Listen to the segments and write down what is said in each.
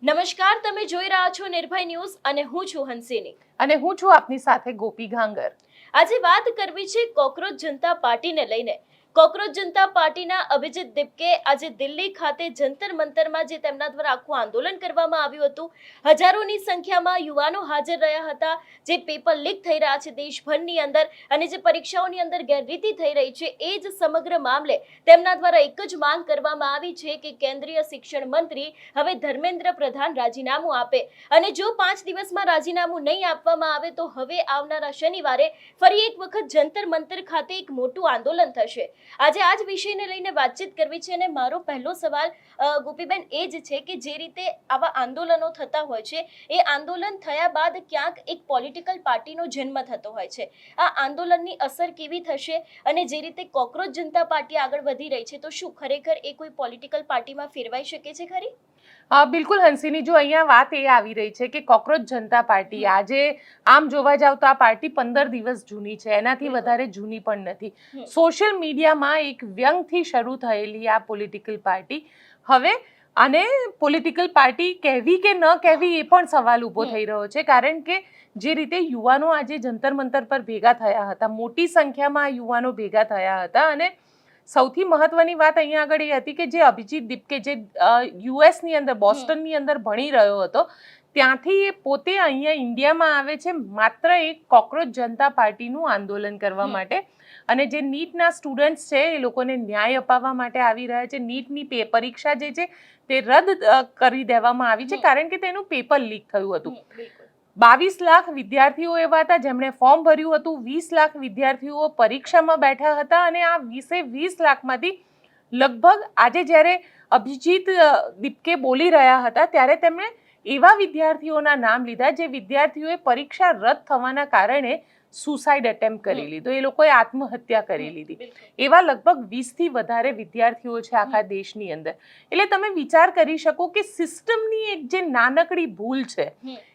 નમસ્કાર, તમે જોઈ રહ્યા છો નિર્ભય ન્યૂઝ અને હું છું હંસિની. અને હું છું આપની સાથે ગોપી ઘાંગર. આજે વાત કરવી છે કોકરોચ જનતા પાર્ટીને લઈને. કોકરોચ જનતા પાર્ટીના અભિજીત દીપકે આજે દિલ્હી ખાતે જંતર મંતરમાં જે તેમના દ્વારા આખું આંદોલન કરવામાં આવ્યું હતું, હજારોની સંખ્યામાં યુવાનો હાજર રહ્યા હતા. જે પેપર લીક થઈ રહ્યા છે દેશભરની અંદર અને જે પરીક્ષાઓની અંદર ગેરરીતિ થઈ રહી છે, એ જ સમગ્ર મામલે તેમના દ્વારા એક જ માંગ કરવામાં આવી છે કે કેન્દ્રીય શિક્ષણ મંત્રી હવે ધર્મેન્દ્ર પ્રધાન રાજીનામું આપે અને જો 5 દિવસમાં રાજીનામું નહીં આપવામાં આવે તો હવે આવનારા શનિવારે ફરી એક વખત જંતર મંતર ખાતે એક મોટું આંદોલન થશે. આજે આ જ વિષયને લઈને વાતચીત કરવી છે અને મારો પહેલો સવાલ ગોપીબેન એ જ છે કે જે રીતે આવા આંદોલનો થતા હોય છે, એ આંદોલન થયા બાદ ક્યાંક એક પોલિટિકલ પાર્ટીનો જન્મ થતો હોય છે. આ આંદોલનની અસર કેવી થશે અને જે રીતે કોકરોચ જનતા પાર્ટી આગળ વધી રહી છે, તો શું ખરેખર એ કોઈ પોલિટિકલ પાર્ટીમાં ફેરવાઈ શકે છે ખરી? બિલકુલ હંસિની, જો અહીંયા વાત એ આવી રહી છે કે કોકરોચ જનતા પાર્ટી આજે આમ જોવા જાવ તો આ પાર્ટી 15 દિવસ જૂની છે, એનાથી વધારે જૂની પણ નથી. સોશિયલ મીડિયામાં એક વ્યંગથી શરૂ થયેલી આ પોલિટિકલ પાર્ટી હવે આને પોલિટિકલ પાર્ટી કહેવી કે ન કહેવી એ પણ સવાલ ઊભો થઈ રહ્યો છે. કારણ કે જે રીતે યુવાનો આજે જંતર મંતર પર ભેગા થયા હતા, મોટી સંખ્યામાં યુવાનો ભેગા થયા હતા અને સૌથી મહત્વની વાત અહીંયા આગળ એ હતી કે જે અભિજીત દીપકે જે યુએસની અંદર બોસ્ટનની અંદર ભણી રહ્યો હતો, ત્યાંથી એ પોતે અહીંયા ઇન્ડિયામાં આવે છે માત્ર એક કોકરોચ જનતા પાર્ટીનું આંદોલન કરવા માટે. અને જે નીટના સ્ટુડન્ટ્સ છે એ લોકોને ન્યાય અપાવવા માટે આવી રહ્યા છે. નીટની પરીક્ષા જે છે તે રદ કરી દેવામાં આવી છે કારણ કે તેનું પેપર લીક થયું હતું. 22 લાખ વિદ્યાર્થીઓ એવા હતા જેમણે ફોર્મ ભર્યું હતું. 20 લાખ વિદ્યાર્થીઓ પરીક્ષામાં બેઠા હતા અને આ 20 લાખમાંથી લગભગ આજે જ્યારે અભિજીત દીપકે બોલી રહ્યા હતા ત્યારે તેમણે એવા વિદ્યાર્થીઓના નામ લીધા જે વિદ્યાર્થીઓએ પરીક્ષા રદ થવાના કારણે સુસાઇડ એટેમ્પ્ટ કરી લીધો, એ લોકોએ આત્મહત્યા કરી લીધી. એવા લગભગ 20થી વધારે વિદ્યાર્થીઓ છે આખા દેશની અંદર. એટલે તમે વિચાર કરી શકો કે સિસ્ટમની એક જે નાનકડી ભૂલ છે,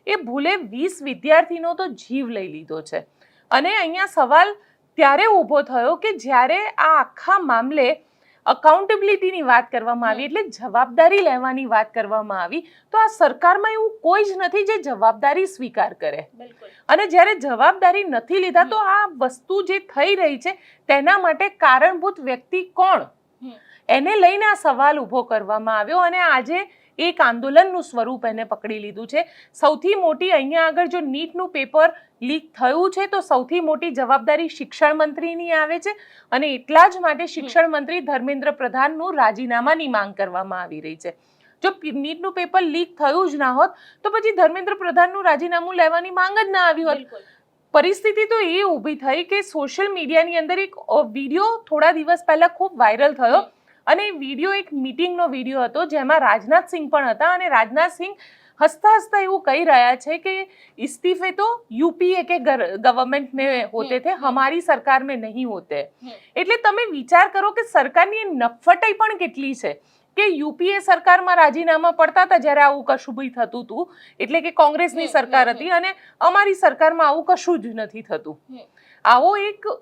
એ ભૂલે 20 વિદ્યાર્થીનો તો જીવ લઈ લીધો છે. અને અહીંયા સવાલ ત્યારે ઊભો થયો કે જ્યારે આ આખા મામલે અકાઉન્ટેબિલિટીની વાત કરવામાં આવી, એટલે જવાબદારી લેવાની વાત કરવામાં આવી, તો આ સરકારમાં એવું કોઈ જ નથી જે જવાબદારી સ્વીકાર કરે. અને જ્યારે જવાબદારી નથી લીધા તો આ વસ્તુ જે થઈ રહી છે તેના માટે કારણભૂત વ્યક્તિ કોણ, એને લઈને આ સવાલ ઊભો કરવામાં આવ્યો અને આજે એક આંદોલનનું સ્વરૂપ એને પકડી લીધું છે. સૌથી મોટી અહીંયા આગળ જો નીટનું પેપર લીક થયું છે તો સૌથી મોટી જવાબદારી શિક્ષણ મંત્રીની આવે છે અને એટલા જ માટે શિક્ષણ મંત્રી ધર્મેન્દ્ર પ્રધાનનું રાજીનામાની માંગ કરવામાં આવી રહી છે. જો નીટનું પેપર લીક થયું જ ના હોત તો પછી ધર્મેન્દ્ર પ્રધાનનું રાજીનામું લેવાની માંગ જ ના આવી હોત. પરિસ્થિતિ તો એ ઊભી થઈ કે સોશિયલ મીડિયાની અંદર એક વિડીયો થોડા દિવસ પહેલા ખૂબ વાયરલ થયો અને એ વિડીયો એક મીટિંગનો વિડીયો હતો જેમાં રાજનાથસિંહ પણ હતા અને રાજનાથસિંહ હસતા હસતા એવું કહી રહ્યા છે કે ઇસ્તીફે તો યુપીએ કે ગવર્મેન્ટ में होते थे, हमारी सरकार में नहीं होते. એટલે તમે વિચાર કરો કે સરકારની નફટાઈ પણ કેટલી છે કે યુપીએ સરકારમાં રાજીનામા પડતા હતા જ્યારે આવું કશું બી થતું હતું, એટલે કે કોંગ્રેસની સરકાર હતી અને અમારી સરકારમાં આવું કશું જ નથી થતું. આવો એક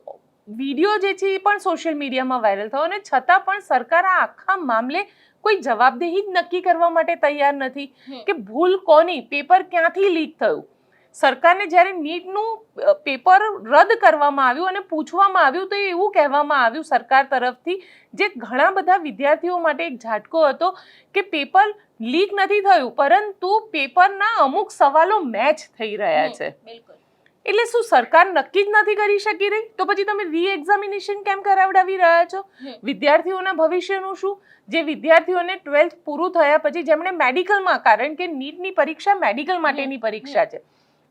વિડીયો જે છે એ પણ સોશિયલ મીડિયામાં વાયરલ થયો અને છતાં પણ સરકાર આ આખા મામલે કોઈ જવાબદેહી જ નક્કી કરવા માટે તૈયાર નથી કે ભૂલ કોની, પેપર ક્યાંથી લીક થયું. સરકારને જ્યારે નીટનું પેપર રદ કરવામાં આવ્યું અને પૂછવામાં આવ્યું તો એવું કહેવામાં આવ્યું સરકાર તરફથી, જે ઘણા બધા વિદ્યાર્થીઓ માટે એક ઝાટકો હતો કે પેપર લીક નથી થયું પરંતુ પેપરના અમુક સવાલો મેચ થઈ રહ્યા છે. એટલે શું સરકાર નક્કી જ નથી કરી શકી રહી? તો પછી તમે રી એક્ઝામિનેશન કેમ કરાવડાવી રહ્યા છો? વિદ્યાર્થીઓના ભવિષ્યનું શું? જે વિદ્યાર્થીઓને 12th પૂરું થયા પછી જેમણે મેડિકલમાં, કારણ કે નીટની પરીક્ષા મેડિકલ માટેની પરીક્ષા છે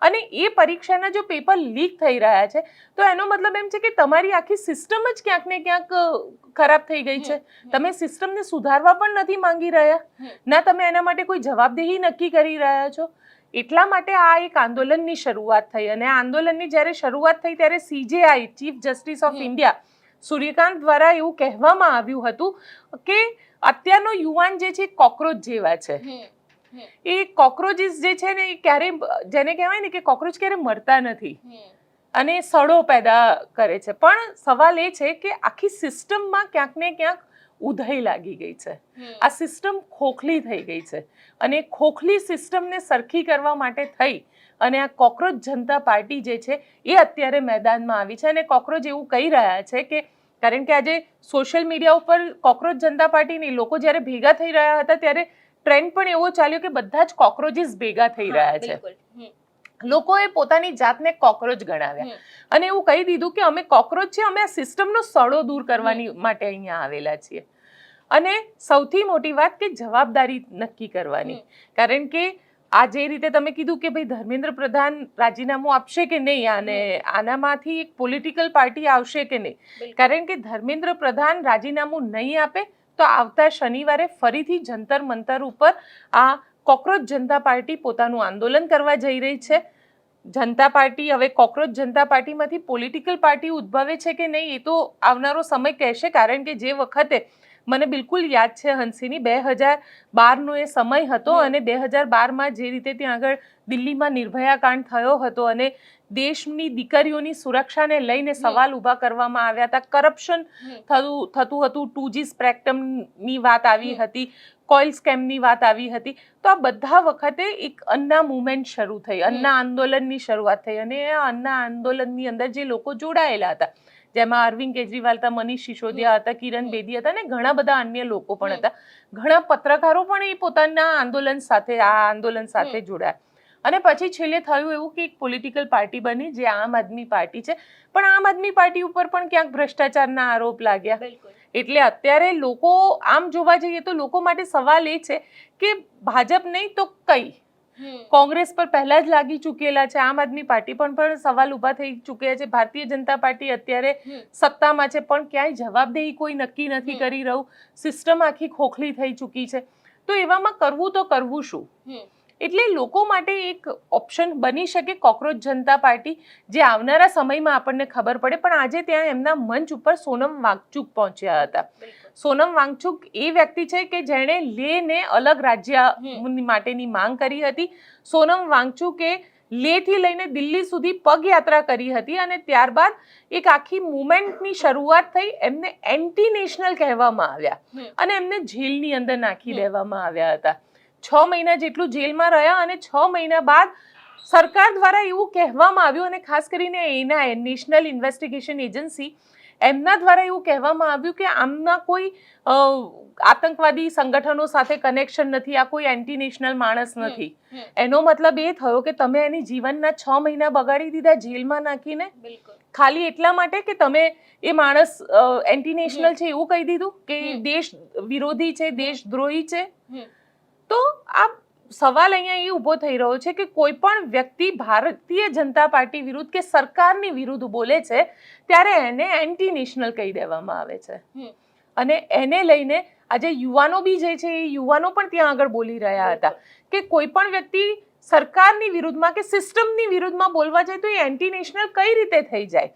અને એ પરીક્ષાના જો પેપર લીક થઈ રહ્યા છે તો એનો મતલબ એમ છે કે તમારી આખી સિસ્ટમ જ ક્યાંક ને ક્યાંક ખરાબ થઈ ગઈ છે. તમે સિસ્ટમને સુધારવા પણ નથી માંગી રહ્યા, ના તમે એના માટે કોઈ જવાબદેહી નક્કી કરી રહ્યા છો. એટલા માટે આ એક આંદોલનની શરૂઆત થઈ અને આ આંદોલનની જ્યારે શરૂઆત થઈ ત્યારે CJI chief justice of India Suryakant દ્વારા એવું કહેવામાં આવ્યું હતું કે અત્યારનો યુવાન જે છે કોકરોચ જેવા છે. એ કોકરોચીસ જે છે ને એ ક્યારે, જેને કહેવાય ને કે કોકરોચ ક્યારે મરતા નથી અને સડો પેદા કરે છે. પણ સવાલ એ છે કે આખી સિસ્ટમમાં ક્યાંક ને ક્યાંક ઉધઈ લાગી ગઈ છે. આ સિસ્ટમ ખોખલી થઈ ગઈ છે અને ખોખલી સિસ્ટમને સરખી કરવા માટે થઈ અને આ કોકરોચ જનતા પાર્ટી જે છે એ અત્યારે મેદાનમાં આવી છે. અને કોકરોચ એવું કહી રહ્યા છે કે કારણ કે આજે સોશિયલ મીડિયા ઉપર કોકરોચ જનતા પાર્ટીની લોકો જ્યારે ભેગા થઈ રહ્યા હતા ત્યારે ટ્રેન્ડ પણ એવો ચાલ્યો કે બધા જ કોકરોચીસ ભેગા થઈ રહ્યા છે. લોકોએ પોતાની જાતને કોકરોચ ગણાવ્યા અને એવું કહી દીધું કે અમે કોકરોચ છે, અમે આ સિસ્ટમનો સડો દૂર કરવાની માટે અહીંયા આવેલા છીએ. અને સૌથી મોટી વાત કે જવાબદારી નક્કી કરવાની, કારણ કે આ જે રીતે તમે કીધું કે ભાઈ ધર્મેન્દ્ર પ્રધાન રાજીનામું આપશે કે નહીં અને આનામાંથી એક પોલિટિકલ પાર્ટી આવશે કે નહીં, કારણ કે ધર્મેન્દ્ર પ્રધાન રાજીનામું નહીં આપે તો આવતા શનિવારે ફરીથી જંતર મંતર ઉપર આ કોકરોચ જનતા પાર્ટી પોતાનું આંદોલન કરવા જઈ રહી છે. જનતા પાર્ટી હવે કોકરોચ જનતા પાર્ટીમાંથી પોલિટિકલ પાર્ટી ઉદ્ભવે છે કે નહીં એ તો આવનારો સમય કહેશે, કારણ કે જે વખતે મને બિલકુલ યાદ છે હંસિની 2012નો એ સમય હતો અને 2012માં જે રીતે ત્યાં આગળ દિલ્હીમાં નિર્ભયા કાંડ થયો હતો અને દેશની દીકરીઓની સુરક્ષાને લઈને સવાલ ઊભા કરવામાં આવ્યા હતા, કરપ્શન થતું હતું, 2G સ્પેક્ટ્રમની વાત આવી હતી, કોઇલ સ્કેમની વાત આવી હતી. તો આ બધા વખતે એક અન્ના મુવમેન્ટ શરૂ થઈ, અન્ના આંદોલનની શરૂઆત થઈ અને આ અન્ના આંદોલનની અંદર જે લોકો જોડાયેલા હતા જેમાં અરવિંદ કેજરીવાલ હતા, મનીષ સિસોદિયા હતા, કિરણ બેદી હતા અને ઘણા બધા અન્ય લોકો પણ હતા. ઘણા પત્રકારો પણ એ પોતાના આંદોલન સાથે જોડાયા અને પછી છેલ્લે થયું એવું કે એક પોલિટિકલ પાર્ટી બની જે આમ આદમી પાર્ટી છે. પણ આમ આદમી પાર્ટી ઉપર પણ ક્યાંક ભ્રષ્ટાચારના આરોપ લાગ્યા. એટલે અત્યારે લોકો આમ જોવા જઈએ તો લોકો માટે સવાલ એ છે કે ભાજપ નહીં તો કઈ, કોંગ્રેસ પર પહેલા જ લાગી ચૂકેલા છે, આમ આદમી પાર્ટી પણ સવાલ ઊભા થઈ ચૂક્યા છે, ભારતીય જનતા પાર્ટી અત્યારે સત્તામાં છે પણ ક્યાંય જવાબદેહી કોઈ નક્કી નથી કરી રહ્યું, સિસ્ટમ આખી ખોખલી થઈ ચૂકી છે. તો એવામાં કરવું તો કરવું શું? એટલે લોકો માટે એક ઓપ્શન બની શકે કોકરોચ જનતા પાર્ટી, જે આવનારા સમયમાં આપણને ખબર પડે. પણ આજે ત્યાં એમના મંચ ઉપર સોનમ વાંગચુક પહોંચ્યા હતા. સોનમ વાંગચુક એ વ્યક્તિ છે કે જેણે લેહને અલગ રાજ્ય માટેની માંગ કરી હતી. સોનમ વાંગચુકે લેહથી લઈને દિલ્હી સુધી પગયાત્રા કરી હતી અને ત્યારબાદ એક આખી મુવમેન્ટની શરૂઆત થઈ. એમને એન્ટી નેશનલ કહેવામાં આવ્યા અને એમને જેલની અંદર નાખી દેવામાં આવ્યા હતા. 6 મહિના જેટલું જેલમાં રહ્યા અને 6 મહિના બાદ સરકાર દ્વારા એવું કહેવામાં આવ્યું અને ખાસ કરીને એના નેશનલ ઇન્વેસ્ટિગેશન એજન્સી એમના દ્વારા એવું કહેવામાં આવ્યું કે આમના કોઈ આતંકવાદી સંગઠનો સાથે કનેક્શન નથી, આ કોઈ એન્ટી નેશનલ માણસ નથી. એનો મતલબ એ થયો કે તમે એની જીવનના 6 મહિના બગાડી દીધા જેલમાં નાખીને, ખાલી એટલા માટે કે તમે એ માણસ એન્ટી નેશનલ છે એવું કહી દીધું કે દેશ વિરોધી છે, દેશદ્રોહી છે. તો આ સવાલ અહીંયા એ ઊભો થઈ રહ્યો છે કે કોઈ પણ વ્યક્તિ ભારતીય જનતા પાર્ટી વિરુદ્ધ કે સરકારની વિરુદ્ધ બોલે છે ત્યારે એને એન્ટી નેશનલ કહી દેવામાં આવે છે. અને એને લઈને આજે યુવાનો બી જે છે એ યુવાનો પણ ત્યાં આગળ બોલી રહ્યા હતા કે કોઈ પણ વ્યક્તિ સરકારની વિરુદ્ધમાં કે સિસ્ટમની વિરુદ્ધમાં બોલવા જાય તો એ એન્ટી નેશનલ કઈ રીતે થઈ જાય.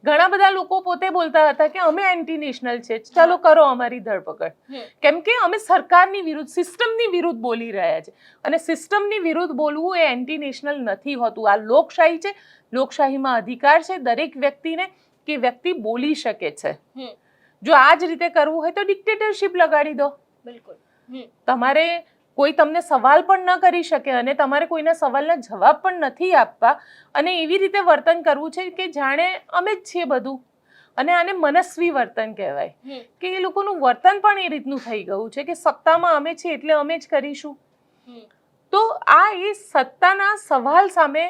ઘણા બધા લોકો પોતે બોલતા હતા કે અમે એન્ટી નેશનલ છે, ચાલો કરો અમારી ધરપકડ, કેમ કે અમે સરકારની વિરુદ્ધ, સિસ્ટમની વિરુદ્ધ બોલી રહ્યા છે. અને સિસ્ટમની વિરુદ્ધ બોલવું એ એન્ટી નેશનલ નથી હોતું. આ લોકશાહી છે, લોકશાહીમાં અધિકાર છે દરેક વ્યક્તિને કે વ્યક્તિ બોલી શકે છે. જો આ જ રીતે કરવું હોય તો ડિક્ટેટરશિપ લગાડી દો. તમારે કોઈ તમને સવાલ પણ ન કરી શકે અને તમારે કોઈના સવાલના જવાબ પણ નથી આપવા અને એવી રીતે વર્તન કરવું છે કે જાણે અમે જ છીએ બધું. અને આને મનસ્વી વર્તન કહેવાય કે એ લોકોનું વર્તન પણ એ રીતનું થઈ ગયું છે કે સત્તામાં અમે છીએ એટલે અમે જ કરીશું. તો આ એ સત્તાના સવાલ સામે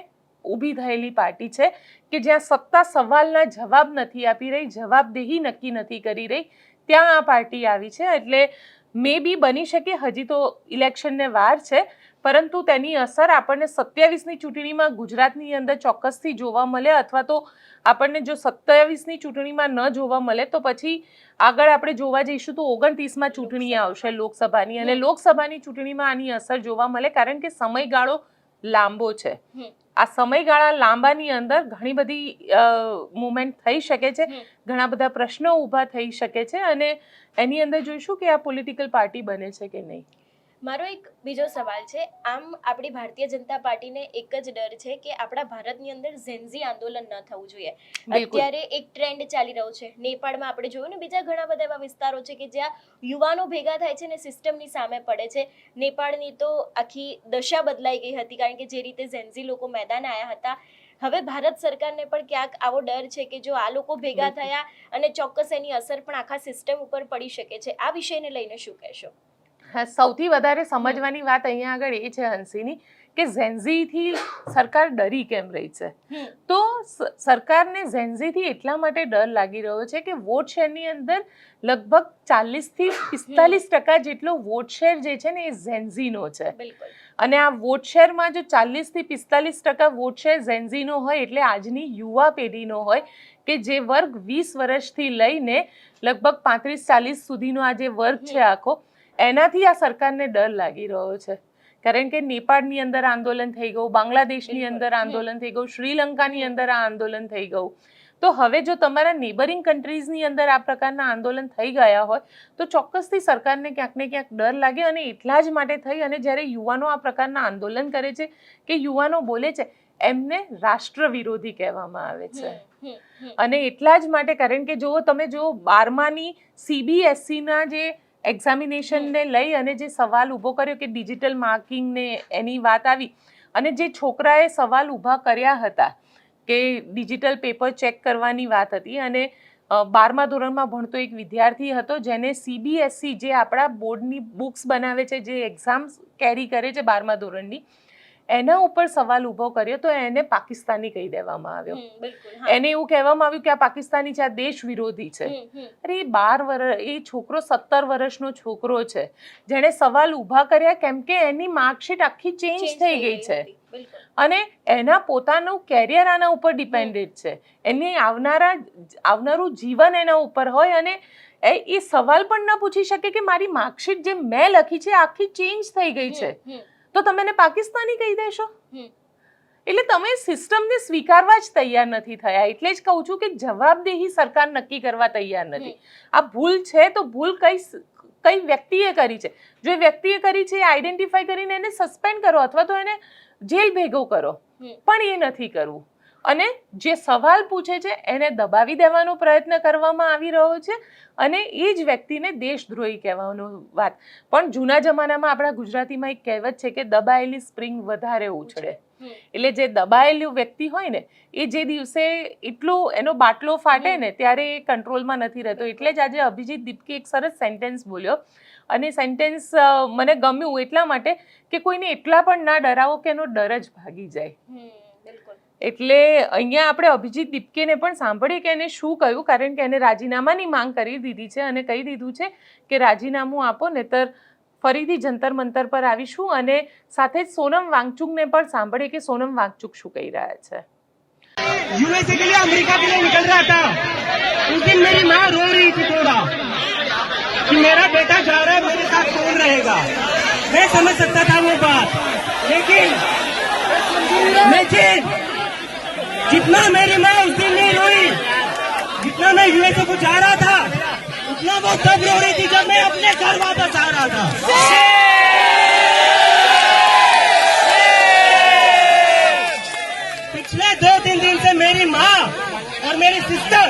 ઊભી થયેલી પાર્ટી છે કે જ્યાં સત્તા સવાલના જવાબ નથી આપી રહી, જવાબદેહી નક્કી નથી કરી રહી, ત્યાં આ પાર્ટી આવી છે. એટલે મે બી બની શકે, હજી તો ઇલેક્શનને વાર છે, પરંતુ તેની અસર આપણને 27ની ચૂંટણીમાં ગુજરાતની અંદર ચોક્કસથી જોવા મળે, અથવા તો આપણને જો 27ની ચૂંટણીમાં ન જોવા મળે તો પછી આગળ આપણે જોવા જઈશું તો 29માં ચૂંટણી આવશે લોકસભાની, અને લોકસભાની ચૂંટણીમાં આની અસર જોવા મળે કારણ કે સમયગાળો લાંબો છે. આ સમયગાળા લાંબાની અંદર ઘણી બધી મુવમેન્ટ થઈ શકે છે, ઘણા બધા પ્રશ્નો ઊભા થઈ શકે છે અને એની અંદર જોઈશું કે આ પોલિટિકલ પાર્ટી બને છે કે નહીં. મારો એક બીજો સવાલ છે, આમ આપણી ભારતીય જનતા પાર્ટીને એક જ ડર છે કે આપણા ભારતની અંદર ઝેન્ઝી આંદોલન ન થવું જોઈએ. બિલકુલ. અત્યારે એક ટ્રેન્ડ ચાલી રહ્યો છે નેપાળમાં, આપણે જોયું ને, બીજા ઘણા બધા એવા વિસ્તારો છે કે જ્યાં યુવાનો ભેગા થાય છે ને સિસ્ટમની સામે પડે છે. નેપાળની તો આખી દશા બદલાઈ ગઈ હતી, કારણ કે જે રીતે ઝેન્ઝી લોકો મેદાન આવ્યા હતા. હવે ભારત સરકારને પણ ક્યાંક આવો ડર છે કે જો આ લોકો ભેગા થયા અને ચોક્કસ એની અસર પણ આખા સિસ્ટમ ઉપર પડી શકે છે. આ વિષયને લઈને શું કહેશો? હા, સૌથી વધારે સમજવાની વાત અહીંયા આગળ એ છે હંસિની કે ઝેન્ઝીથી સરકાર ડરી કેમ રહી છે. તો સરકારને ઝેન્ઝીથી એટલા માટે ડર લાગી રહ્યો છે કે વોટ શેરની અંદર લગભગ 40 થી 45% જેટલો વોટ શેર જે છે ને એ ઝેન્ઝીનો છે. બિલકુલ. અને આ વોટ શેરમાં જો 40 થી 45% વોટ શેર ઝેન્ઝીનો હોય એટલે આજની યુવા પેઢીનો હોય કે જે વર્ગ 20 વર્ષથી લઈને લગભગ 35-40 સુધીનો આ જે વર્ગ છે આખો, એનાથી આ સરકારને ડર લાગી રહ્યો છે. કારણ કે નેપાળની અંદર આંદોલન થઈ ગયું, બાંગ્લાદેશની અંદર આંદોલન થઈ ગયું, શ્રીલંકાની અંદર આ આંદોલન થઈ ગયું. તો હવે જો તમારા નેબરિંગ કન્ટ્રીઝની અંદર આ પ્રકારના આંદોલન થઈ ગયા હોય તો ચોક્કસથી સરકારને ક્યાંક ને ક્યાંક ડર લાગે. અને એટલા જ માટે થઈ અને જ્યારે યુવાનો આ પ્રકારના આંદોલન કરે છે કે યુવાનો બોલે છે, એમને રાષ્ટ્ર વિરોધી કહેવામાં આવે છે. અને એટલા જ માટે, કારણ કે જો તમે જો 12માની CBSEના જે એક્ઝામિનેશનને લઈ અને જે સવાલ ઊભો કર્યો કે ડિજિટલ માર્કિંગને એની વાત આવી, અને જે છોકરાએ સવાલ ઊભા કર્યા હતા કે ડિજિટલ પેપર ચેક કરવાની વાત હતી, અને 12મા ધોરણમાં ભણતો એક વિદ્યાર્થી હતો જેને CBSE જે આપણા બોર્ડની બુક્સ બનાવે છે, જે એક્ઝામ્સ કેરી કરે છે 12મા ધોરણની, એના ઉપર સવાલ ઊભો કર્યો તો એને પાકિસ્તાની કહી દેવામાં આવ્યો. એને એવું કહેવામાં આવ્યું કે આ પાકિસ્તાની છે, આ દેશ વિરોધી છે. અરે એ છોકરો 17 વર્ષનો છોકરો છે જેણે સવાલ ઊભા કર્યા કેમ કે એની માર્કશીટ આખી ચેન્જ થઈ ગઈ છે અને એના પોતાનું કેરિયર આના ઉપર ડિપેન્ડેડ છે. એની આવનારું જીવન એના ઉપર હોય અને એ સવાલ પણ ન પૂછી શકે કે મારી માર્કશીટ જે મેં લખી છે આખી ચેન્જ થઈ ગઈ છે, તો તમે એને પાકિસ્તાની કહી દેશો? એટલે તમે સિસ્ટમને સ્વીકારવા જ તૈયાર નથી થયા. એટલે જ કહું છું કે જવાબદેહી સરકાર નક્કી કરવા તૈયાર નથી. આ ભૂલ છે તો ભૂલ કઈ વ્યક્તિએ કરી છે. જો એ વ્યક્તિએ કરી છે એ આઈડેન્ટિફાઈ કરીને એને સસ્પેન્ડ કરો અથવા તો એને જેલ ભેગો કરો, પણ એ નથી કરવું. અને જે સવાલ પૂછે છે એને દબાવી દેવાનો પ્રયત્ન કરવામાં આવી રહ્યો છે અને એ જ વ્યક્તિને દેશદ્રોહી કહેવાનો વાત. પણ જૂના જમાનામાં આપણા ગુજરાતીમાં એક કહેવત છે કે દબાયેલી સ્પ્રિંગ વધારે ઉછળે. એટલે જે દબાયેલું વ્યક્તિ હોય ને એ જે દિવસે એટલું એનો બાટલો ફાટે ને ત્યારે એ કંટ્રોલમાં નથી રહેતો. એટલે જ આજે અભિજીત દીપકે એક સરસ સેન્ટેન્સ બોલ્યો અને સેન્ટેન્સ મને ગમ્યું એટલા માટે કે કોઈને એટલા પણ ના ડરાવો કે એનો ડર જ ભાગી જાય. એટલે અહીંયા આપણે અભિજીત દીપકેને પણ સાંભળીએ કે એને શું કહ્યું, કારણ કે એને રાજીનામાની માંગ કરી દીધી છે અને કહી દીધું છે કે રાજીનામું આપો નહીતર ફરીથી જંતર મંતર પર આવીશું. અને સાથે જ સોનમ વાંગચુકને પણ સાંભળીએ કે સોનમ વાંગચુક શું કહી રહ્યા છે. यूएसए के लिए अमेरिका के लिए निकल रहा था, उस दिन मेरी माँ रो रही थी थोड़ा कि मेरा बेटा जा रहा है, मेरे साथ कौन रहेगा. मैं समझ सकता था वो बात, लेकिन जितना मेरी माँ उस दिन नहीं रोई, जितना मैं यूएसए को जा रहा था, उतना वो तब रो रही थी जब मैं अपने घर वापस आ रहा था. पिछले 2-3 दिन से मेरी माँ और मेरी सिस्टर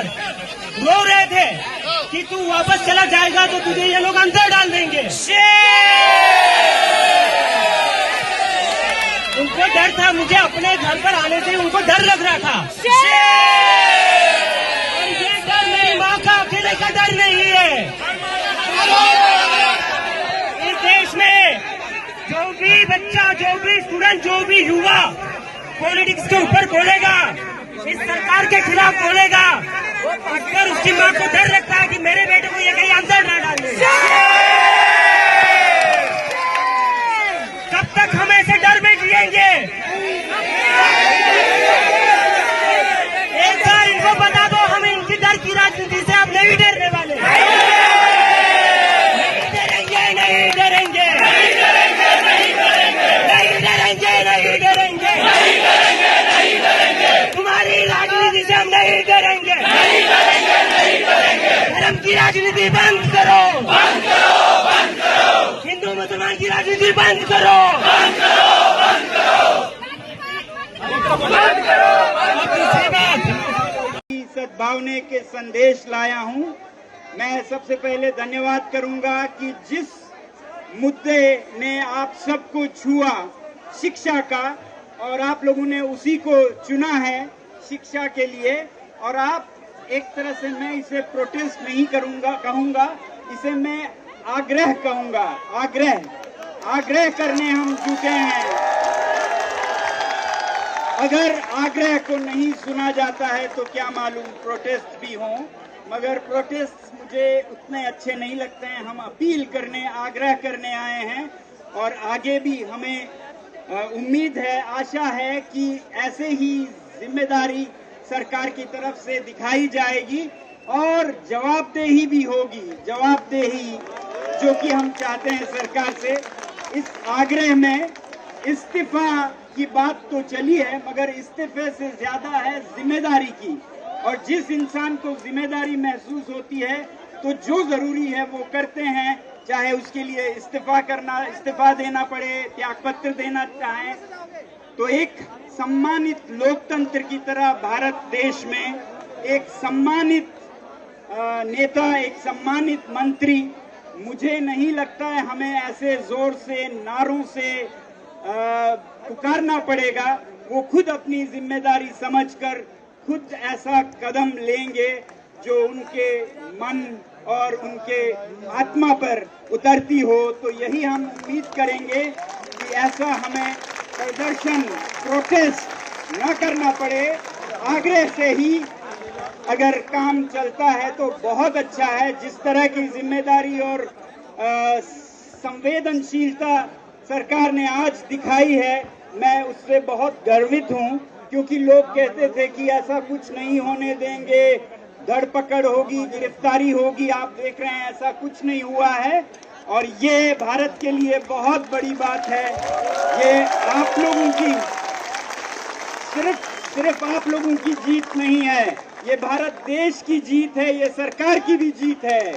रो रहे थे कि तू वापस चला जाएगा तो तुझे ये लोग अंदर डाल देंगे. उनको डर था, मुझे अपने घर पर आने से उनको डर लग रहा था. और ये डर मेरी माँ का अकेले का डर नहीं है. इस देश में जो भी बच्चा, जो भी स्टूडेंट, जो भी युवा पॉलिटिक्स के ऊपर बोलेगा, इस सरकार के खिलाफ बोलेगा, अगर उसकी माँ को डर लगता है कि मेरे बेटे को ये कहीं अंदर ना डाले, कब तक हम ऐसे डर में जिएंगे? एक बार इनको बता दो, हम इनकी डर की राजनीति से अब नहीं डरने वाले. नहीं डरेंगे, नहीं डरेंगे, नहीं डरेंगे, नहीं डरेंगे, नहीं डरेंगे, नहीं डरेंगे. तुम्हारी राजनीति से हम नहीं डरेंगे, नहीं डरेंगे, नहीं डरेंगे. धर्म की राजनीति बंद करो, बंद करो, बंद करो. हिंदू मुसलमान की राजनीति बंद करो, बंद करो, बंद करो। सद्भावना के संदेश लाया हूं। मैं सबसे पहले धन्यवाद करूंगा कि जिस मुद्दे ने आप सबको छुआ, शिक्षा का, और आप लोगों ने उसी को चुना है शिक्षा के लिए। और आप एक तरह से, मैं इसे प्रोटेस्ट नहीं कहूंगा, इसे मैं आग्रह कहूंगा। आग्रह करने हम जुटे हैं। अगर आग्रह को नहीं सुना जाता है तो क्या मालूम प्रोटेस्ट भी हो, मगर प्रोटेस्ट मुझे उतने अच्छे नहीं लगते हैं। हम अपील करने, आग्रह करने आए हैं, और आगे भी हमें उम्मीद है, आशा है कि ऐसे ही जिम्मेदारी सरकार की तरफ से दिखाई जाएगी और जवाबदेही भी होगी। जवाबदेही जो कि हम चाहते हैं सरकार से। इस आग्रह में इस्तीफा की बात तो चली है, मगर इस्तीफे से ज्यादा है जिम्मेदारी की। और जिस इंसान को जिम्मेदारी महसूस होती है तो जो जरूरी है वो करते हैं, चाहे उसके लिए इस्तीफा देना पड़े, त्यागपत्र देना चाहें। तो एक सम्मानित लोकतंत्र की तरह भारत देश में एक सम्मानित नेता, एक सम्मानित मंत्री, मुझे नहीं लगता है हमें ऐसे जोर से, नारों से पुकारना पड़ेगा। वो खुद अपनी जिम्मेदारी समझकर खुद ऐसा कदम लेंगे जो उनके मन और उनके आत्मा पर उतरती हो। तो यही हम उम्मीद करेंगे कि ऐसा हमें प्रदर्शन, प्रोटेस्ट न करना पड़े। आग्रह से ही अगर काम चलता है तो बहुत अच्छा है। जिस तरह की जिम्मेदारी और संवेदनशीलता सरकार ने आज दिखाई है, मैं उससे बहुत गर्वित हूं, क्योंकि लोग कहते थे कि ऐसा कुछ नहीं होने देंगे, धरपकड़ होगी, गिरफ्तारी होगी। आप देख रहे हैं ऐसा कुछ नहीं हुआ है, और ये भारत के लिए बहुत बड़ी बात है। ये आप लोगों की, सिर्फ आप लोगों की जीत नहीं है, ये भारत देश की जीत है, ये सरकार की भी जीत है।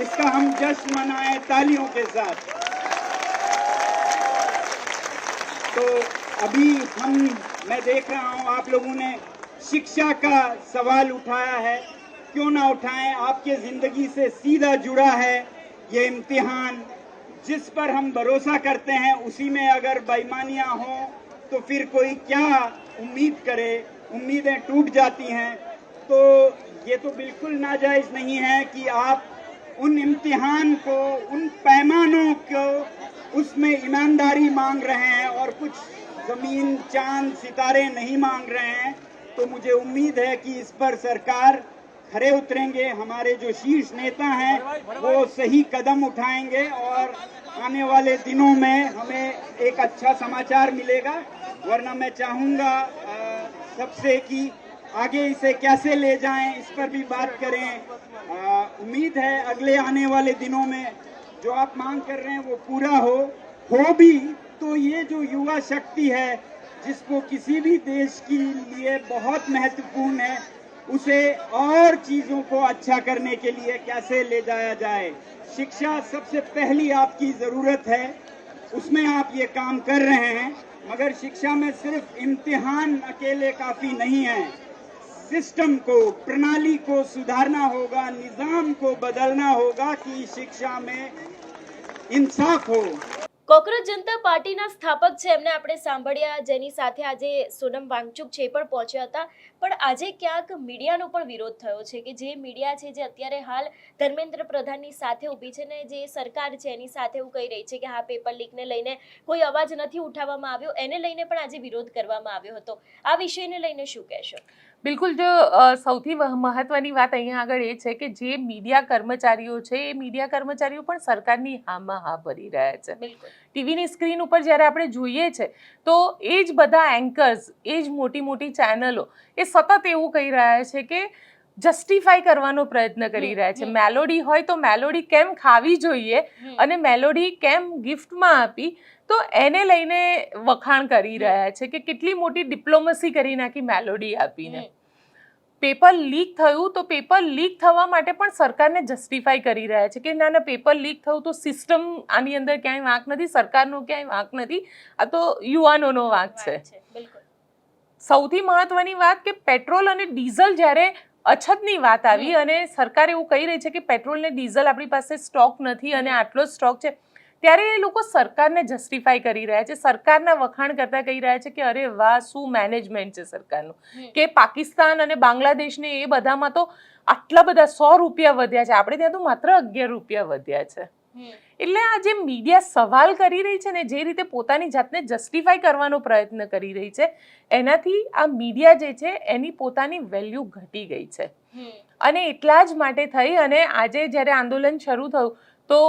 इसका हम जश्न मनाएं तालियों के साथ। तो अभी मैं देख रहा हूं आप लोगों ने शिक्षा का सवाल उठाया है। क्यों ना उठाएं, आपके जिंदगी से सीधा जुड़ा है ये इम्तिहान। जिस पर हम भरोसा करते हैं उसी में अगर बेईमानियां हो तो फिर कोई क्या उम्मीद करे, उम्मीदें टूट जाती हैं। तो ये तो बिल्कुल नाजायज नहीं है कि आप उन इम्तिहान को, उन पैमानों को, उसमें ईमानदारी मांग रहे हैं और कुछ जमीन, चांद, सितारे नहीं मांग रहे हैं। तो मुझे उम्मीद है कि इस पर सरकार खरे उतरेंगे, हमारे जो शीर्ष नेता हैं वो सही कदम उठाएंगे और आने वाले दिनों में हमें एक अच्छा समाचार मिलेगा। वरना मैं चाहूँगा सबसे कि आगे इसे कैसे ले जाएं, इस पर भी बात करें। उम्मीद है अगले आने वाले दिनों में जो आप मांग कर रहे हैं वो पूरा हो भी तो ये जो युवा शक्ति है, जिसको किसी भी देश के लिए बहुत महत्वपूर्ण है, उसे और चीजों को अच्छा करने के लिए कैसे ले जाया जाए। शिक्षा सबसे पहली आपकी जरूरत है, उसमें आप ये काम कर रहे हैं। मगर शिक्षा में सिर्फ इम्तिहान अकेले काफी नहीं है। सिस्टम को, प्रणाली को सुधारना होगा, निजाम को बदलना होगा कि शिक्षा में इंसाफ हो। કોકરોચ જનતા પાર્ટીના સ્થાપક છે એમને આપણે સાંભળ્યા, જેની સાથે આજે સોનમ વાંગચુક છે પણ પહોંચ્યા હતા, પણ આજે ક્યાંક મીડિયાનો પણ વિરોધ થયો છે કે જે મીડિયા છે જે અત્યારે હાલ ધર્મેન્દ્ર પ્રધાનની સાથે ઊભી છે ને જે સરકાર છે એની સાથે એવું કહી રહી છે કે હા પેપર લીકને લઈને કોઈ અવાજ નથી ઉઠાવવામાં આવ્યો, એને લઈને પણ આજે વિરોધ કરવામાં આવ્યો હતો। આ વિષયને લઈને શું કહેશો? બિલકુલ, જો સૌથી મહત્વની વાત અહીંયા આગળ એ છે કે જે મીડિયા કર્મચારીઓ છે એ મીડિયા કર્મચારીઓ પણ સરકારની હામાં હા ભરી રહ્યા છે। બિલકુલ, ટીવીની સ્ક્રીન ઉપર જ્યારે આપણે જોઈએ છે તો એ જ બધા એન્કર્સ, એ જ મોટી મોટી ચેનલો એ સતત એવું કહી રહ્યા છે કે જસ્ટિફાઈ કરવાનો પ્રયત્ન કરી રહ્યા છે। મેલોડી હોય તો મેલોડી કેમ ખાવી જોઈએ અને મેલોડી કેમ ગિફ્ટમાં આપી, તો એને લઈને વખાણ કરી રહ્યા છે કે કેટલી મોટી ડિપ્લોમસી કરી નાખી મેલોડી આપીને। પેપર લીક થયું તો પેપર લીક થવા માટે પણ સરકારને જસ્ટિફાઈ કરી રહ્યા છે કે ના ના પેપર લીક થયું તો સિસ્ટમ આની અંદર ક્યાંય વાંક નથી, સરકારનો ક્યાંય વાંક નથી, આ તો યુવાનોનો વાંક છે. બિલકુલ. સૌથી મહત્વની વાત કે પેટ્રોલ અને ડીઝલ જ્યારે અછતની વાત આવી અને સરકાર એવું કહી રહી છે કે પેટ્રોલ ને ડીઝલ આપણી પાસે સ્ટોક નથી અને આટલો સ્ટોક છે, ત્યારે એ લોકો સરકારને જસ્ટિફાઈ કરી રહ્યા છે, સરકારના વખાણ કરતા કહી રહ્યા છે કે અરે વાહ શું મેનેજમેન્ટ છે સરકારનું, કે પાકિસ્તાન અને બાંગ્લાદેશને એ બધામાં તો આટલા બધા 100 રૂપિયા વધ્યા છે, આપણે ત્યાં તો માત્ર 11 રૂપિયા વધ્યા છે. એટલે આ જે મીડિયા સવાલ કરી રહી છે ને, જે રીતે પોતાની જાતને જસ્ટિફાઈ કરવાનો પ્રયત્ન કરી રહી છે, એનાથી આ મીડિયા જે છે એની પોતાની વેલ્યુ ઘટી ગઈ છે. અને એટલા જ માટે થઈ અને આજે જ્યારે આંદોલન શરૂ થયું તો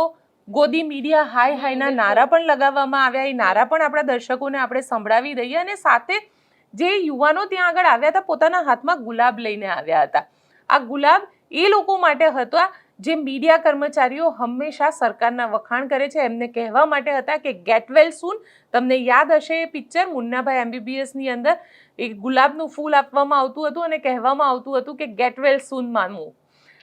ગોદી મીડિયા હાય હાયના નારા પણ લગાવવામાં આવ્યા. એ નારા પણ આપણા દર્શકોને આપણે સંભળાવી દઈએ અને સાથે જે યુવાનો ત્યાં આગળ આવ્યા હતા પોતાના હાથમાં ગુલાબ લઈને આવ્યા હતા. આ ગુલાબ એ લોકો માટે હતા જે મીડિયા કર્મચારીઓ હંમેશા સરકારના વખાણ કરે છે, એમને કહેવા માટે હતા કે ગેટ વેલ સૂન. તમને યાદ હશે એ પિક્ચર મુન્નાભાઈ MBBS ની અંદર એક ગુલાબનું ફૂલ આપવામાં આવતું હતું અને કહેવામાં આવતું હતું કે ગેટ વેલ સૂન મામું.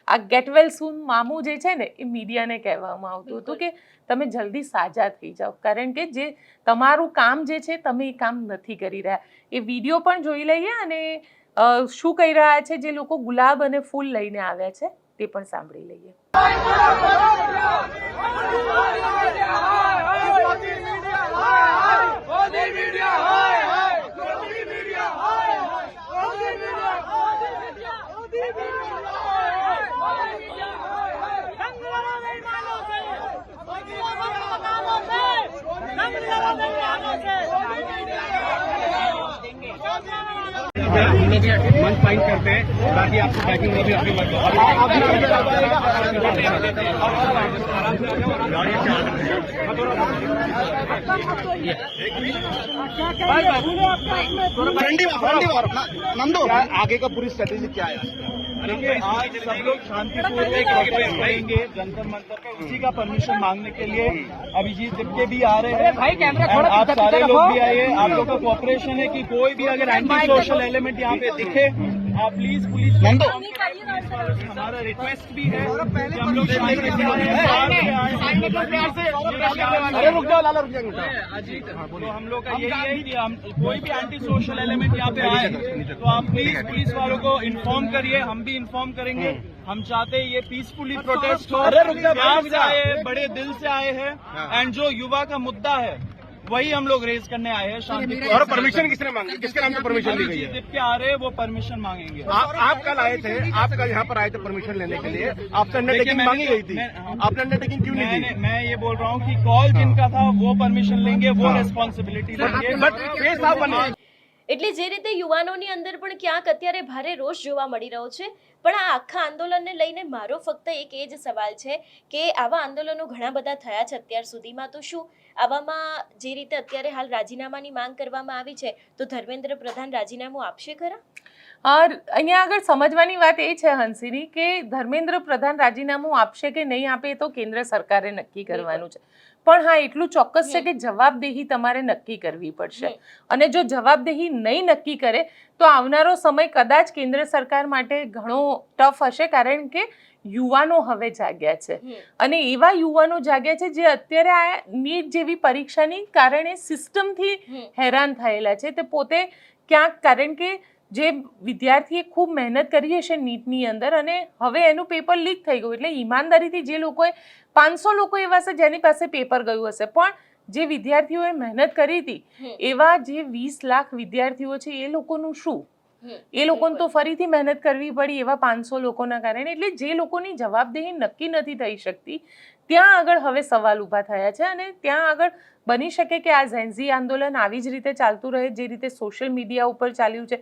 આ ગેટ વેલ સૂન મામું જે છે ને એ મીડિયાને કહેવામાં આવતું હતું કે તમે જલ્દી સાજા થઈ જાઓ, કારણ કે જે તમારું કામ જે છે તમે એ કામ નથી કરી રહ્યા. એ વિડીયો પણ જોઈ લઈએ અને શું કહી રહ્યા છે જે લોકો ગુલાબ અને ફૂલ લઈને આવ્યા છે તે પણ સાંભળી લઈએ. मंच फाइन करते हैं ताकि आपको पैकिंग में भी अपनी नंदो आगे का पूरी स्ट्रेटेजी क्या है? देखिए आज सब लोग शांतिपूर्वक प्रोटेस्ट करेंगे जंतर मंतर पे, उसी का परमिशन मांगने के लिए अभिजीत दिप्के भी आ रहे हैं भाई, कैमरा थोड़ा आप सारे लोग भी आइए. आप लोग का कोऑपरेशन है कि कोई भी अगर एंटी सोशल एलिमेंट यहाँ पे दिखे आप प्लीज पुलिस हमारा रिक्वेस्ट भी है कि हम लोग अरे रुक जाओ लाला रुक जाएंगे अजीत. तो हम लोग का यही है कि हम कोई भी एंटी सोशल एलिमेंट यहाँ पे आए तो आप प्लीज पुलिस वालों को इन्फॉर्म करिए, हम भी इन्फॉर्म करेंगे. हम चाहते हैं ये पीसफुली प्रोटेस्ट हो, प्यार से आए हैं, बड़े दिल से आए हैं एंड जो युवा का मुद्दा है वही हम लोग रेज करने आए हैं शांति. और परमिशन किसने मांगी, किसके नाम से परमिशन ली गई है? जिसके आ रहे हैं वो परमिशन मांगेंगे. आप कल आए थे, आप कल यहाँ पर आए थे परमिशन लेने के लिए, आपसे अंडरटेकिंग मांगी गई थी, आपने अंडरटेकिंग क्यों नहीं दी? मैं ये बोल रहा हूँ कि कॉल जिनका था वो परमिशन लेंगे, वो रेस्पॉन्सिबिलिटी लेंगे. बट फेस आप बने. એટલે જે રીતે યુવાનોની અંદર પણ ક્યાંક અત્યારે ભારે રોષ જોવા મળી રહ્યો છે, પણ આ આખા આંદોલનને લઈને મારો ફક્ત એક એ જ સવાલ છે કે આવા આંદોલનો ઘણા બધા થયા છે અત્યાર સુધીમાં, તો શું આવામાં જે રીતે અત્યારે હાલ રાજીનામાની માંગ કરવામાં આવી છે તો ધર્મેન્દ્ર પ્રધાન રાજીનામું આપશે ખરા? અહીંયા આગળ સમજવાની વાત એ છે હંસિની કે ધર્મેન્દ્ર પ્રધાન રાજીનામું આપશે કે નહીં આપે એ તો કેન્દ્ર સરકારે નક્કી કરવાનું છે, પણ હા એટલું ચોક્કસ છે કે જવાબદેહી તમારે નક્કી કરવી પડશે. અને જો જવાબદેહી નહીં નક્કી કરે તો આવનારો સમય કદાચ કેન્દ્ર સરકાર માટે ઘણો ટફ હશે, કારણ કે યુવાનો હવે જાગ્યા છે અને એવા યુવાનો જાગ્યા છે જે અત્યારે આ નીટ જેવી પરીક્ષાની કારણે સિસ્ટમથી હેરાન થયેલા છે. તે પોતે ક્યાંક, કારણ કે જે વિદ્યાર્થીએ ખૂબ મહેનત કરી હશે નીટની અંદર અને હવે એનું પેપર લીક થઈ ગયું, એટલે ઈમાનદારીથી જે લોકોએ 500 લોકો એવા છે જેની પાસે પેપર ગયું હશે, પણ જે વિદ્યાર્થીઓએ મહેનત કરી હતી એવા જે 20 લાખ વિદ્યાર્થીઓ છે એ લોકોનું શું? એ લોકોને તો ફરીથી મહેનત કરવી પડી એવા 500 લોકોના કારણે. એટલે જે લોકોની જવાબદેહી નક્કી નથી થઈ શકતી ત્યાં આગળ હવે સવાલ ઊભા થયા છે અને ત્યાં આગળ બની શકે કે આ ઝેન્ઝી આંદોલન આવી જ રીતે ચાલતું રહે જે રીતે સોશિયલ મીડિયા ઉપર ચાલ્યું છે.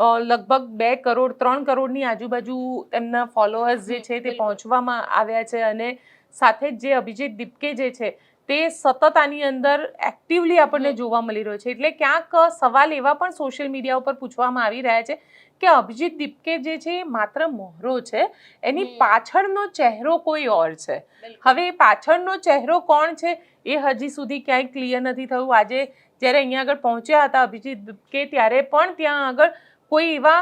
લગભગ 2 કરોડ 3 કરોડની આજુબાજુ એમના ફોલોઅર્સ જે છે તે પહોંચવામાં આવ્યા છે અને સાથે જ જે અભિજીત દિપ્કે જે છે તે સતત આની અંદર એક્ટિવલી આપણને જોવા મળી રહ્યો છે. એટલે ક્યાંક સવાલ એવા પણ સોશિયલ મીડિયા ઉપર પૂછવામાં આવી રહ્યા છે કે અભિજીત દિપ્કે જે છે એ માત્ર મોહરો છે, એની પાછળનો ચહેરો કોઈ ઓર છે. હવે પાછળનો ચહેરો કોણ છે એ હજી સુધી ક્યાંય ક્લિયર નથી થયું. આજે જ્યારે અહીંયા આગળ પહોંચ્યા હતા અભિજીત દિપ્કે ત્યારે પણ ત્યાં આગળ કોઈ એવા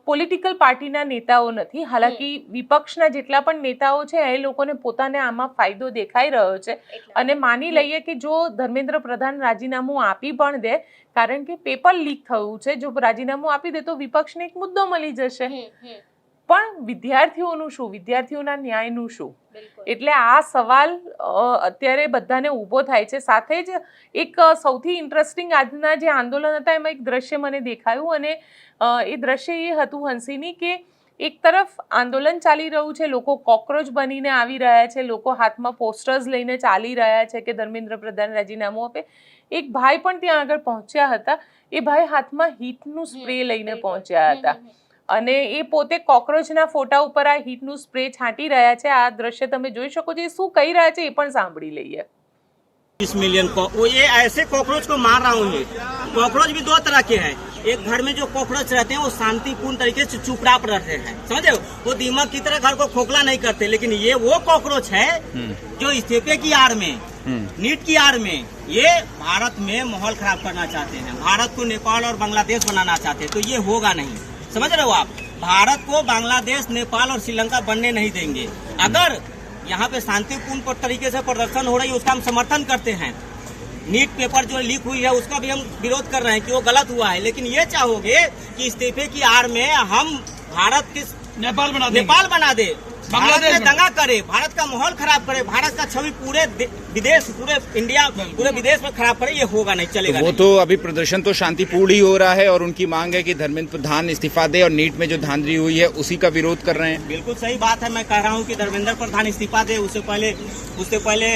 પોલિટિકલ પાર્ટીના નેતાઓ નથી. હાલાકી વિપક્ષના જેટલા પણ નેતાઓ છે એ લોકોને પોતાને આમાં ફાયદો દેખાઈ રહ્યો છે. અને માની લઈએ કે જો ધર્મેન્દ્ર પ્રધાન રાજીનામું આપી પણ દે, કારણ કે પેપર લીક થયું છે, જો રાજીનામું આપી દે તો વિપક્ષને એક મુદ્દો મળી જશે. પણ વિદ્યાર્થીઓનું શું, વિદ્યાર્થીઓના ન્યાયનું શું? એટલે આ સવાલ અત્યારે બધાને ઊભો થાય છે. સાથે જ એક સૌથી ઇન્ટરેસ્ટિંગ આજના જે આંદોલન હતા એમાં એક દ્રશ્ય મને દેખાયું, અને એ દ્રશ્ય એ હતું હંસીની કે એક તરફ આંદોલન ચાલી રહ્યું છે, લોકો કોકરોચ બનીને આવી રહ્યા છે, લોકો હાથમાં પોસ્ટર્સ લઈને ચાલી રહ્યા છે કે ધર્મેન્દ્ર પ્રધાન રાજીનામું આપે. એક ભાઈ પણ ત્યાં આગળ પહોંચ્યા હતા. એ ભાઈ હાથમાં હીટનું સ્પ્રે લઈને પહોંચ્યા હતા અને એ પોતે કોકરોચના ફોટા ઉપર આ હીટનું સ્પ્રે છાંટી રહ્યા છે. આ દ્રશ્ય તમે જોઈ શકો છો. એ શું કહી રહ્યા છે એ પણ સાંભળી લઈએ. 20 मिलियन को वो ये ऐसे कॉकरोच को मार रहा हूँ ये। कॉकरोच भी दो तरह के हैं। एक घर में जो कॉकरोच रहते हैं वो शांतिपूर्ण तरीके से चुपचाप रहते हैं, समझे? वो दीमक की तरह घर को खोखला नहीं करते। लेकिन ये वो कॉकरोच है जो इस्तीफे की आड़ में, नीट की आड़ में ये भारत में माहौल खराब करना चाहते हैं, भारत को नेपाल और बांग्लादेश बनाना चाहते हैं। तो ये होगा नहीं, समझ रहे हो आप? भारत को बांग्लादेश, नेपाल और श्रीलंका बनने नहीं देंगे। अगर यहाँ पे शांतिपूर्ण तरीके से प्रदर्शन हो रही है उसका हम समर्थन करते हैं। नीट पेपर जो लीक हुई है उसका भी हम विरोध कर रहे हैं कि वो गलत हुआ है। लेकिन ये चाहोगे कि इस्तीफे की आड़ में हम भारत के नेपाल बना दे, भारत में दंगा करे, भारत का माहौल खराब करे, भारत का छवि पूरे विदेश, पूरे इंडिया, पूरे विदेश में खराब करे, ये होगा नहीं, चलेगा वो नहीं। तो अभी प्रदर्शन तो शांतिपूर्ण ही हो रहा है और उनकी मांग है कि धर्मेंद्र प्रधान इस्तीफा दे और नीट में जो धांधली हुई है उसी का विरोध कर रहे हैं। बिल्कुल सही बात है। मैं कह रहा हूँ कि धर्मेंद्र प्रधान इस्तीफा दे। उससे पहले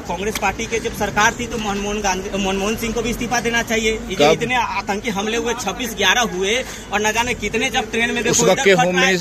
कांग्रेस पार्टी के जब सरकार थी तो मनमोहन सिंह को भी इस्तीफा देना चाहिए। ये जो इतने आतंकी हमले हुए 26/11 हुए और न जाने कितने, जब ट्रेन में उस वक्त के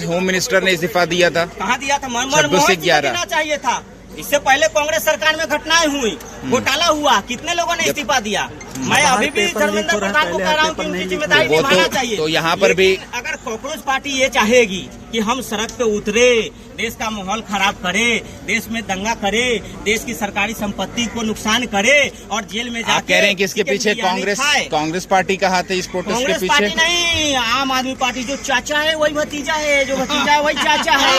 होम मिनिस्टर ने इस्तीफा दिया था। कहाँ दिया था? मनमोहन सिंह को देना चाहिए था। इससे पहले कांग्रेस सरकार में घटनाएं हुई, घोटाला हुआ, कितने लोगों ने इस्तीफा दिया। मैं अभी भी धर्मेंद्र प्रधान को कह रहा हूँ कि उनकी जिम्मेदारी निभाना चाहिए। तो यहाँ पर भी अगर कॉकरोच पार्टी ये चाहेगी कि हम सड़क पे उतरे, देश का माहौल खराब करे, देश में दंगा करे, देश की सरकारी संपत्ति को नुकसान करे और जेल में जाके, आप कह रहे हैं कि इसके पीछे कांग्रेस पार्टी का हाथ है इस प्रोटेस्ट के कांग्रेस पार्टी पीछे? नहीं, आम आदमी पार्टी। जो चाचा है वही भतीजा है, जो भतीजा है वही चाचा है।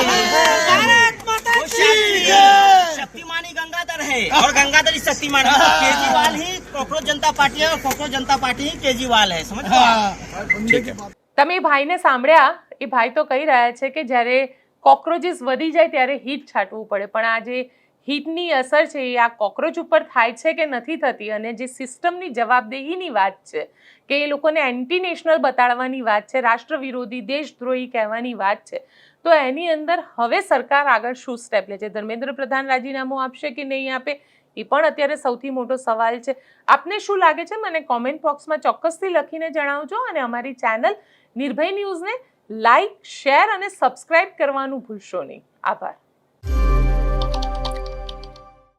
वो शक्तिमानी गंगाधर है और गंगाधर ही शक्तिमान है। केजरीवाल ही कॉकरोच जनता पार्टी है और कॉकरोच जनता पार्टी ही केजरीवाल है, समझ लो। તમે એ ભાઈને સાંભળ્યા. એ ભાઈ તો કહી રહ્યા છે કે જ્યારે કોક્રોચીસ વધી જાય ત્યારે હીટ છાંટવું પડે, પણ આ જે હીટની અસર છે એ આ કોક્રોચ ઉપર થાય છે કે નથી થતી, અને જે સિસ્ટમની જવાબદેહીની વાત છે કે એ લોકોને એન્ટી નેશનલ બતાડવાની વાત છે, રાષ્ટ્ર વિરોધી, દેશદ્રોહી કહેવાની વાત છે, તો એની અંદર હવે સરકાર આગળ શું સ્ટેપ લે છે? ધર્મેન્દ્ર પ્રધાન રાજીનામું આપશે કે નહીં આપે એ પણ અત્યારે સૌથી મોટો સવાલ છે. આપને શું લાગે છે મને કોમેન્ટ બોક્સમાં ચોક્કસથી લખીને જણાવજો, અને અમારી ચેનલ નિર્ભય ન્યૂઝને લાઈક, શેર અને સબસ્ક્રાઇબ કરવાનું ભૂલશો નહીં. આભાર.